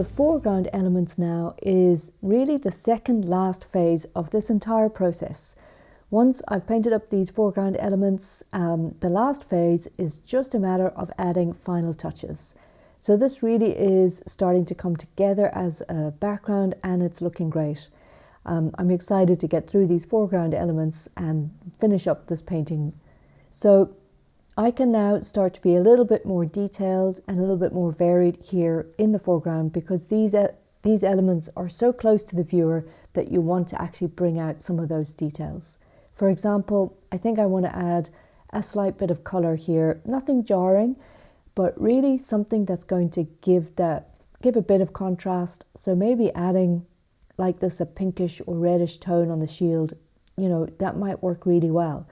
the foreground elements now is really the second last phase of this entire process. Once I've painted up these foreground elements, the last phase is just a matter of adding final touches. So this really is starting to come together as a background, and it's looking great. I'm excited to get through these foreground elements and finish up this painting. So I can now start to be a little bit more detailed and a little bit more varied here in the foreground, because these elements are so close to the viewer that you want to actually bring out some of those details. For example, I think I want to add a slight bit of colour here, nothing jarring, but really something that's going to give a bit of contrast. So maybe adding like this a pinkish or reddish tone on the shield, that might work really well.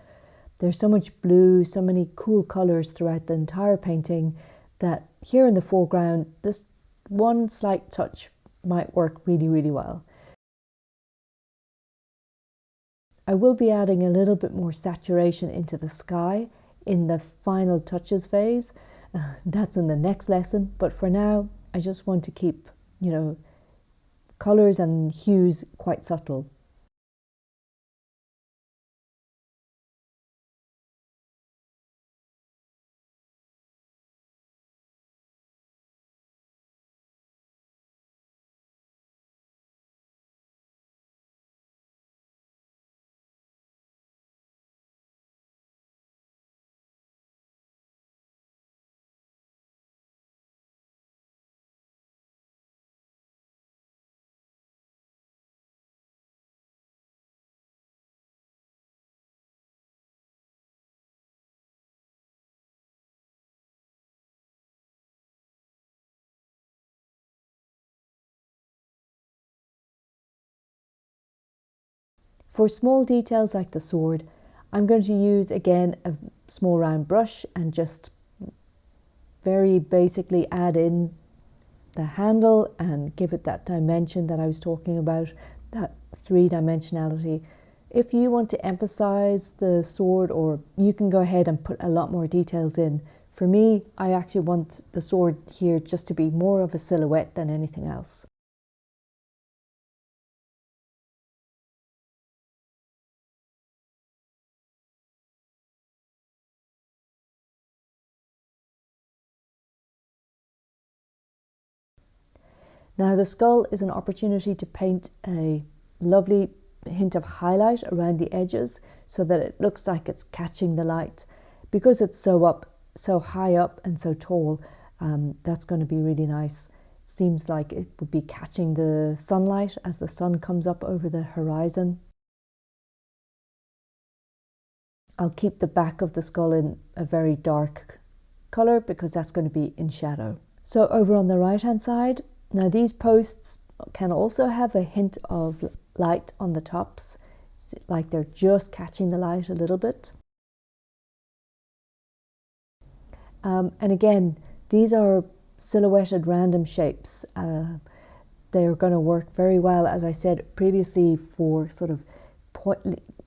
There's so much blue, so many cool colours throughout the entire painting that here in the foreground, this one slight touch might work really, really well. I will be adding a little bit more saturation into the sky in the final touches phase. That's in the next lesson, but for now, I just want to keep, colours and hues quite subtle. For small details like the sword, I'm going to use again a small round brush and just very basically add in the handle and give it that dimension that I was talking about, that three-dimensionality. If you want to emphasize the sword, or you can go ahead and put a lot more details in. For me, I actually want the sword here just to be more of a silhouette than anything else. Now the skull is an opportunity to paint a lovely hint of highlight around the edges so that it looks like it's catching the light. Because it's so high up and so tall, that's going to be really nice. It seems like it would be catching the sunlight as the sun comes up over the horizon. I'll keep the back of the skull in a very dark colour because that's going to be in shadow. So over on the right hand side, now these posts can also have a hint of light on the tops, like they're just catching the light a little bit. And again, these are silhouetted random shapes. They're going to work very well, as I said previously, for sort of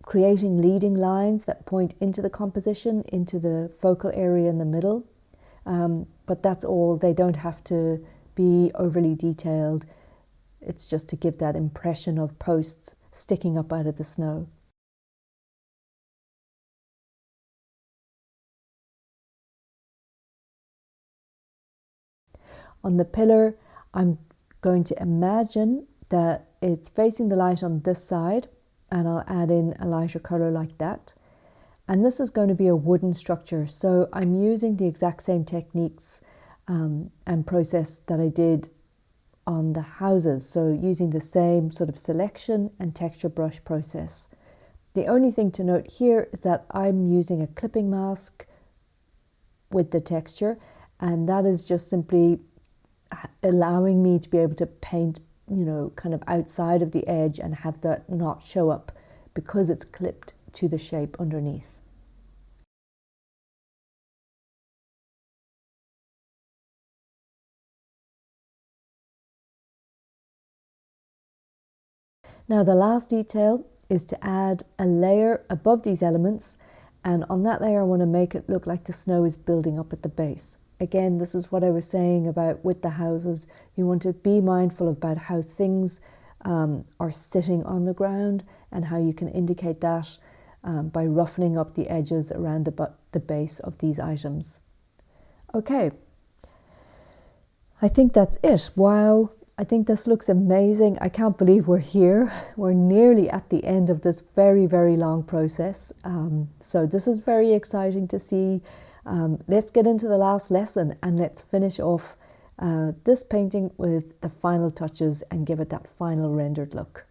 creating leading lines that point into the composition, into the focal area in the middle. But that's all. They don't have to be overly detailed. It's just to give that impression of posts sticking up out of the snow. On the pillar, I'm going to imagine that it's facing the light on this side, and I'll add in a lighter colour like that. And this is going to be a wooden structure, so I'm using the exact same techniques and process that I did on the houses, so using the same sort of selection and texture brush process. The only thing to note here is that I'm using a clipping mask with the texture, and that is just simply allowing me to be able to paint, kind of outside of the edge and have that not show up because it's clipped to the shape underneath. Now the last detail is to add a layer above these elements, and on that layer I want to make it look like the snow is building up at the base. again, this is what I was saying about with the houses. You want to be mindful about how things are sitting on the ground and how you can indicate that by roughening up the edges around the base of these items. Okay, I think that's it. Wow, I think this looks amazing. I can't believe we're here. We're nearly at the end of this very, very long process. So this is very exciting to see. Let's get into the last lesson and let's finish off this painting with the final touches and give it that final rendered look.